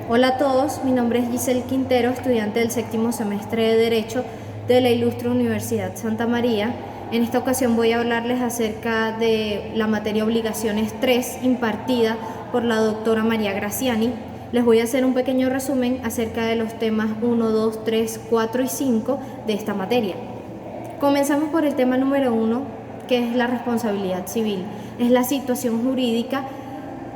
Hola a todos, mi nombre es Giselle Quintero, estudiante del séptimo semestre de Derecho de la Ilustre Universidad Santa María. En esta ocasión voy a hablarles acerca de la materia Obligaciones 3 impartida por la doctora María Graciani. Les voy a hacer un pequeño resumen acerca de los temas 1, 2, 3, 4 y 5 de esta materia. Comenzamos por el tema número 1, que es la responsabilidad civil. Es la situación jurídica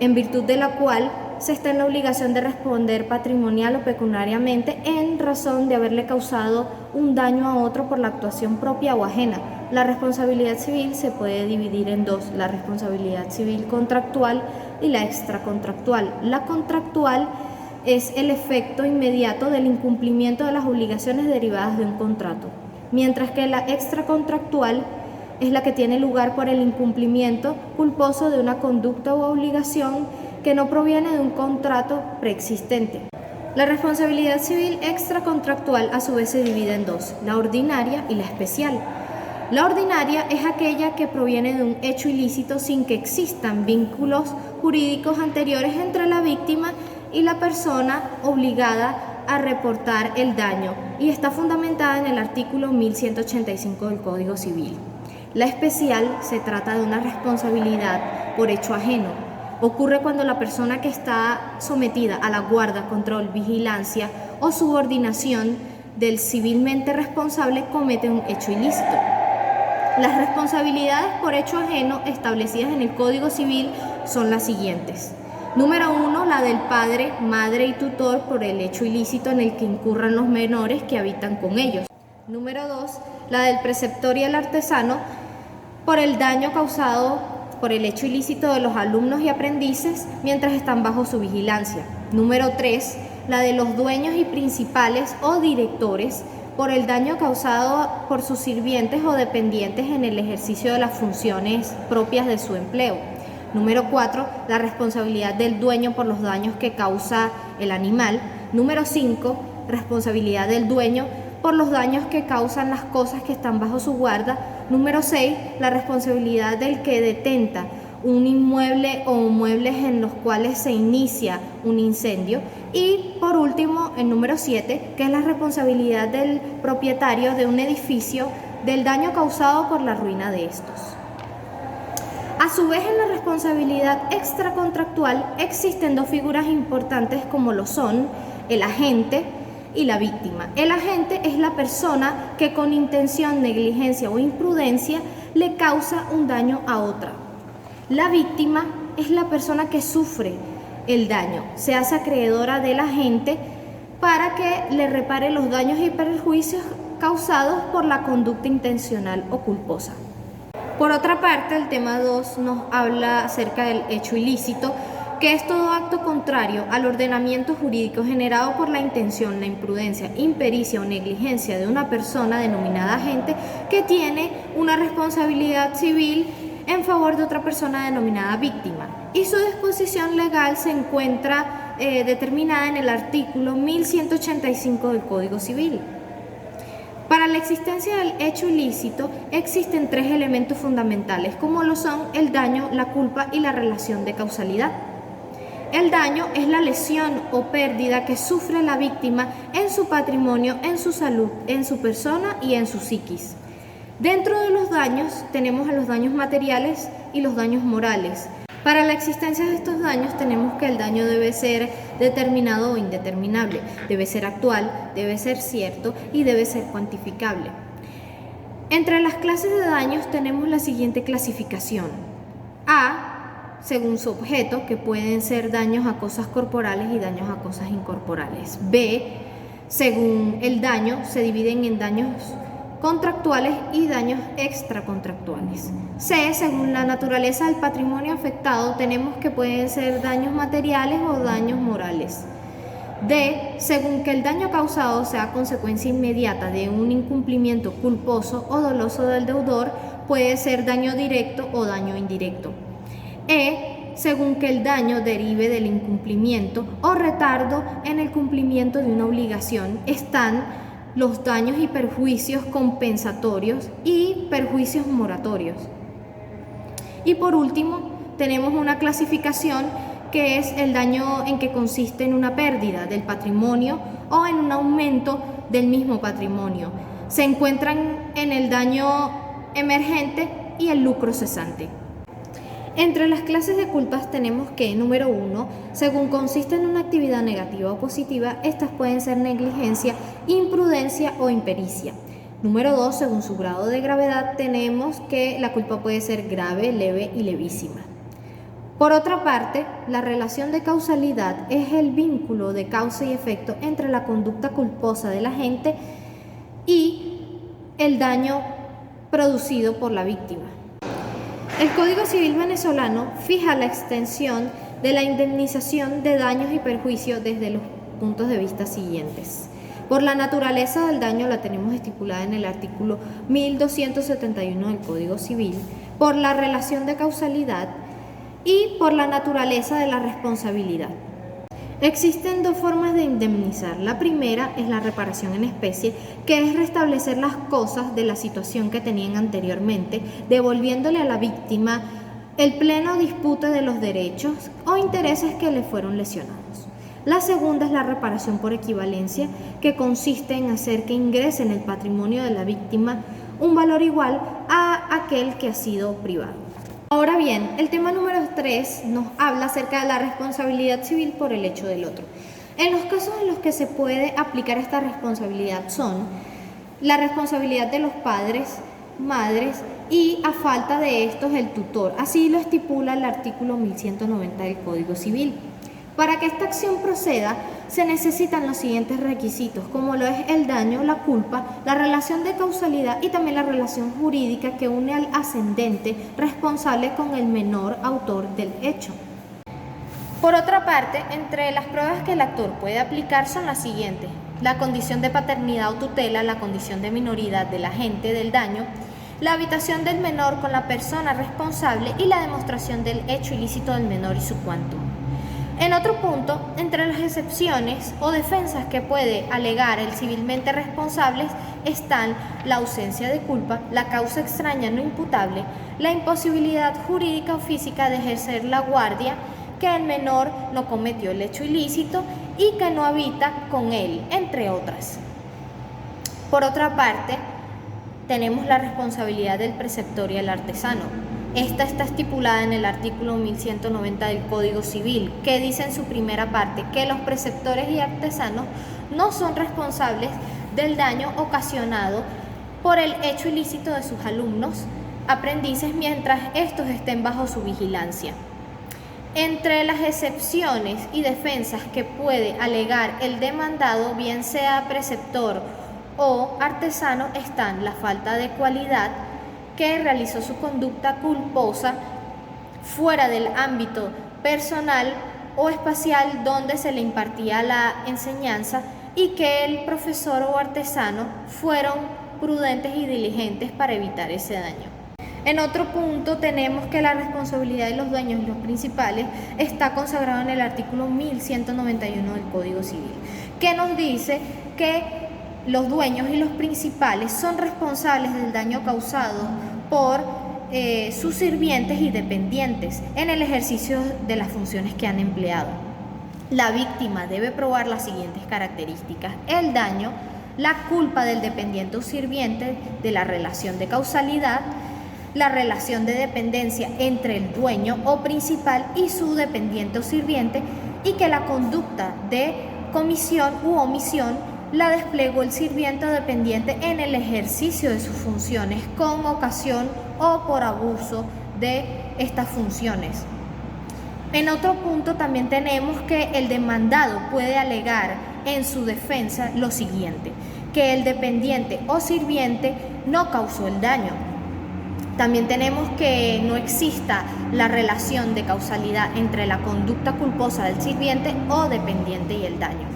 en virtud de la cual se está en la obligación de responder patrimonial o pecuniariamente en razón de haberle causado un daño a otro por la actuación propia o ajena. La responsabilidad civil se puede dividir en dos: la responsabilidad civil contractual y la extracontractual. La contractual es el efecto inmediato del incumplimiento de las obligaciones derivadas de un contrato, mientras que la extracontractual es la que tiene lugar por el incumplimiento culposo de una conducta o obligación que no proviene de un contrato preexistente. La responsabilidad civil extracontractual a su vez se divide en dos: la ordinaria y la especial. La ordinaria es aquella que proviene de un hecho ilícito sin que existan vínculos jurídicos anteriores entre la víctima y la persona obligada a reportar el daño y está fundamentada en el artículo 1185 del Código Civil. La especial se trata de una responsabilidad por hecho ajeno. Ocurre cuando la persona que está sometida a la guarda, control, vigilancia o subordinación del civilmente responsable comete un hecho ilícito. Las responsabilidades por hecho ajeno establecidas en el Código Civil son las siguientes. Número 1, la del padre, madre y tutor por el hecho ilícito en el que incurran los menores que habitan con ellos. Número 2, la del preceptor y el artesano por el daño causado por el hecho ilícito de los alumnos y aprendices mientras están bajo su vigilancia. Número 3, la de los dueños y principales o directores por el daño causado por sus sirvientes o dependientes en el ejercicio de las funciones propias de su empleo. Número 4, la responsabilidad del dueño por los daños que causa el animal. Número 5, responsabilidad del dueño por los daños que causan las cosas que están bajo su guarda. Número 6, la responsabilidad del que detenta un inmueble o muebles en los cuales se inicia un incendio. Y por último, el número 7, que es la responsabilidad del propietario de un edificio del daño causado por la ruina de estos. A su vez, en la responsabilidad extracontractual existen dos figuras importantes como lo son el agente y la víctima. El agente es la persona que con intención, negligencia o imprudencia le causa un daño a otra. La víctima es la persona que sufre el daño, se hace acreedora del agente para que le repare los daños y perjuicios causados por la conducta intencional o culposa. Por otra parte, el tema 2 nos habla acerca del hecho ilícito, que es todo acto contrario al ordenamiento jurídico generado por la intención, la imprudencia, impericia o negligencia de una persona denominada agente que tiene una responsabilidad civil en favor de otra persona denominada víctima. Y su disposición legal se encuentra determinada en el artículo 1185 del Código Civil. Para la existencia del hecho ilícito existen tres elementos fundamentales, como lo son el daño, la culpa y la relación de causalidad. El daño es la lesión o pérdida que sufre la víctima en su patrimonio, en su salud, en su persona y en su psiquis. Dentro de los daños tenemos a los daños materiales y los daños morales. Para la existencia de estos daños tenemos que el daño debe ser determinado o indeterminable, debe ser actual, debe ser cierto y debe ser cuantificable. Entre las clases de daños tenemos la siguiente clasificación. A, según su objeto, que pueden ser daños a cosas corporales y daños a cosas incorporales. B, según el daño, se dividen en daños contractuales y daños extracontractuales. C, según la naturaleza del patrimonio afectado, tenemos que pueden ser daños materiales o daños morales. D, según que el daño causado sea consecuencia inmediata de un incumplimiento culposo o doloso del deudor, puede ser daño directo o daño indirecto. E, según que el daño derive del incumplimiento o retardo en el cumplimiento de una obligación, están los daños y perjuicios compensatorios y perjuicios moratorios. Y por último, tenemos una clasificación que es el daño en que consiste en una pérdida del patrimonio o en un aumento del mismo patrimonio. Se encuentran en el daño emergente y el lucro cesante. Entre las clases de culpas tenemos que, número 1, según consiste en una actividad negativa o positiva, estas pueden ser negligencia, imprudencia o impericia. Número 2, según su grado de gravedad, tenemos que la culpa puede ser grave, leve y levísima. Por otra parte, la relación de causalidad es el vínculo de causa y efecto entre la conducta culposa del agente y el daño producido por la víctima. El Código Civil venezolano fija la extensión de la indemnización de daños y perjuicios desde los puntos de vista siguientes. Por la naturaleza del daño la tenemos estipulada en el artículo 1271 del Código Civil, por la relación de causalidad y por la naturaleza de la responsabilidad. Existen dos formas de indemnizar. La primera es la reparación en especie, que es restablecer las cosas de la situación que tenían anteriormente, devolviéndole a la víctima el pleno disfrute de los derechos o intereses que le fueron lesionados. La segunda es la reparación por equivalencia, que consiste en hacer que ingrese en el patrimonio de la víctima un valor igual a aquel que ha sido privado. Ahora bien, el tema número 3 nos habla acerca de la responsabilidad civil por el hecho del otro. En los casos en los que se puede aplicar esta responsabilidad son la responsabilidad de los padres, madres y, a falta de estos, el tutor. Así lo estipula el artículo 1190 del Código Civil. Para que esta acción proceda, se necesitan los siguientes requisitos, como lo es el daño, la culpa, la relación de causalidad y también la relación jurídica que une al ascendente responsable con el menor autor del hecho. Por otra parte, entre las pruebas que el actor puede aplicar son las siguientes: la condición de paternidad o tutela, la condición de minoridad del agente del daño, la habitación del menor con la persona responsable y la demostración del hecho ilícito del menor y su quantum. En otro punto, entre las excepciones o defensas que puede alegar el civilmente responsable están la ausencia de culpa, la causa extraña no imputable, la imposibilidad jurídica o física de ejercer la guardia, que el menor no cometió el hecho ilícito y que no habita con él, entre otras. Por otra parte, tenemos la responsabilidad del preceptor y el artesano. Esta está estipulada en el artículo 1190 del Código Civil, que dice en su primera parte que los preceptores y artesanos no son responsables del daño ocasionado por el hecho ilícito de sus alumnos, aprendices, mientras estos estén bajo su vigilancia. Entre las excepciones y defensas que puede alegar el demandado, bien sea preceptor o artesano, están la falta de cualidad, que realizó su conducta culposa fuera del ámbito personal o espacial donde se le impartía la enseñanza, y que el profesor o artesano fueron prudentes y diligentes para evitar ese daño. En otro punto tenemos que la responsabilidad de los dueños y los principales está consagrado en el artículo 1191 del Código Civil, que nos dice que los dueños y los principales son responsables del daño causado por sus sirvientes y dependientes en el ejercicio de las funciones que han empleado. La víctima debe probar las siguientes características: el daño, la culpa del dependiente o sirviente, de la relación de causalidad, la relación de dependencia entre el dueño o principal y su dependiente o sirviente, y que la conducta de comisión u omisión la desplegó el sirviente o dependiente en el ejercicio de sus funciones con ocasión o por abuso de estas funciones. En otro punto también tenemos que el demandado puede alegar en su defensa lo siguiente: que el dependiente o sirviente no causó el daño. También tenemos que no exista la relación de causalidad entre la conducta culposa del sirviente o dependiente y el daño.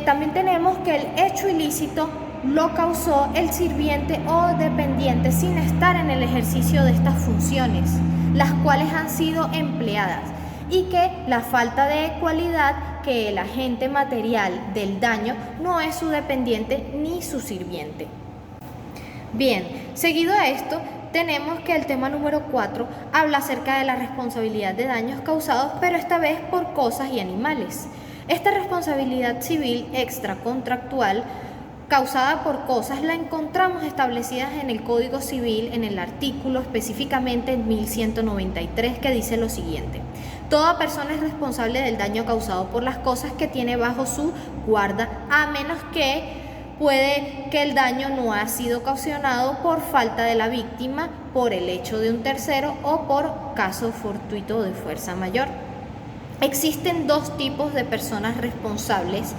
También tenemos que el hecho ilícito lo causó el sirviente o dependiente sin estar en el ejercicio de estas funciones, las cuales han sido empleadas, y que la falta de cualidad, que el agente material del daño no es su dependiente ni su sirviente. Bien, seguido a esto, tenemos que el tema número 4 habla acerca de la responsabilidad de daños causados, pero esta vez por cosas y animales. Esta responsabilidad civil extracontractual causada por cosas la encontramos establecida en el Código Civil, en el artículo específicamente en 1193, que dice lo siguiente: toda persona es responsable del daño causado por las cosas que tiene bajo su guarda, a menos que puede que el daño no ha sido ocasionado por falta de la víctima, por el hecho de un tercero o por caso fortuito de fuerza mayor. Existen dos tipos de personas responsables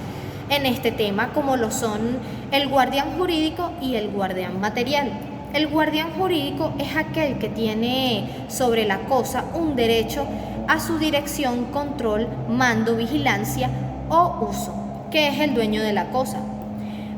en este tema, como lo son el guardián jurídico y el guardián material. El guardián jurídico es aquel que tiene sobre la cosa un derecho a su dirección, control, mando, vigilancia o uso, que es el dueño de la cosa.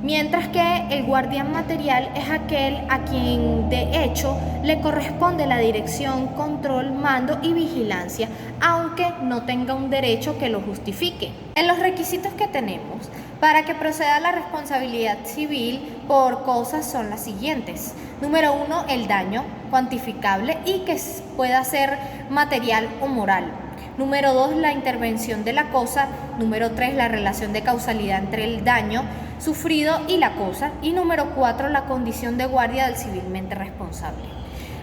Mientras que el guardián material es aquel a quien de hecho le corresponde la dirección, control, mando y vigilancia, aunque no tenga un derecho que lo justifique. En los requisitos que tenemos para que proceda la responsabilidad civil por cosas son las siguientes. Número 1, el daño cuantificable y que pueda ser material o moral. Número 2, la intervención de la cosa. Número 3, la relación de causalidad entre el daño sufrido y la cosa. Y número 4, la condición de guardia del civilmente responsable.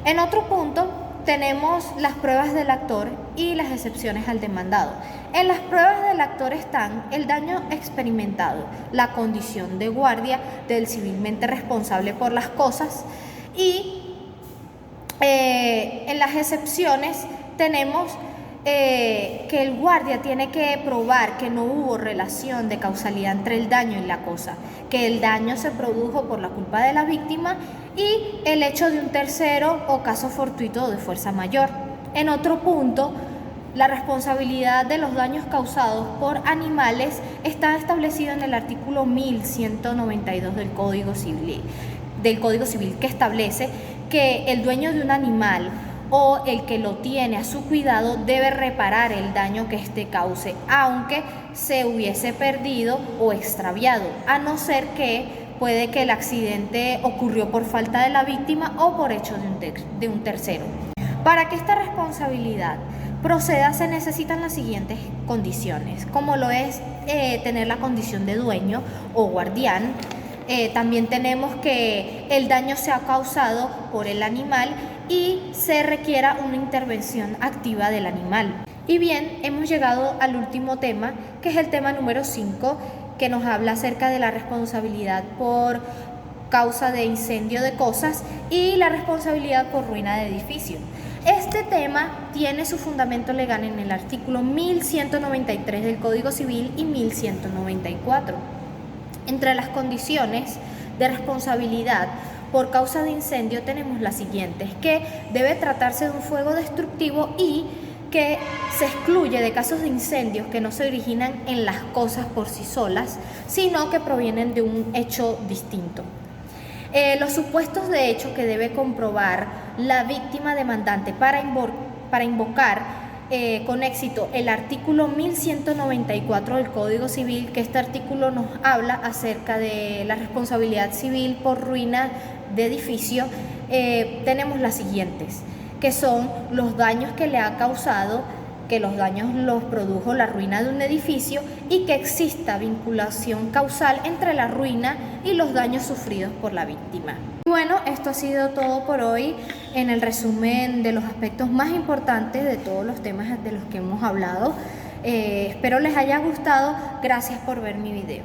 En otro punto tenemos las pruebas del actor y las excepciones al demandado. En las pruebas del actor están el daño experimentado, la condición de guardia del civilmente responsable por las cosas, y en las excepciones tenemos que el guardia tiene que probar que no hubo relación de causalidad entre el daño y la cosa, que el daño se produjo por la culpa de la víctima y el hecho de un tercero o caso fortuito de fuerza mayor. En otro punto, la responsabilidad de los daños causados por animales está establecido en el artículo 1192 del Código Civil, que establece que el dueño de un animal o el que lo tiene a su cuidado debe reparar el daño que éste cause, aunque se hubiese perdido o extraviado, a no ser que puede que el accidente ocurrió por falta de la víctima o por hecho de un tercero. Para que esta responsabilidad proceda se necesitan las siguientes condiciones, como lo es tener la condición de dueño o guardián. También tenemos que el daño sea causado por el animal y se requiera una intervención activa del animal. Y bien, hemos llegado al último tema, que es el tema número 5, que nos habla acerca de la responsabilidad por causa de incendio de cosas y la responsabilidad por ruina de edificio. Este tema tiene su fundamento legal en el artículo 1193 del Código Civil y 1194. Entre las condiciones de responsabilidad por causa de incendio tenemos las siguientes: que debe tratarse de un fuego destructivo y que se excluye de casos de incendios que no se originan en las cosas por sí solas, sino que provienen de un hecho distinto. Los supuestos de hecho que debe comprobar la víctima demandante para invocar con éxito el artículo 1194 del Código Civil, que este artículo nos habla acerca de la responsabilidad civil por ruina de edificio. Tenemos las siguientes, que son los daños que le ha causado, que los daños los produjo la ruina de un edificio y que exista vinculación causal entre la ruina y los daños sufridos por la víctima. Bueno, esto ha sido todo por hoy en el resumen de los aspectos más importantes de todos los temas de los que hemos hablado. Espero les haya gustado. Gracias por ver mi video.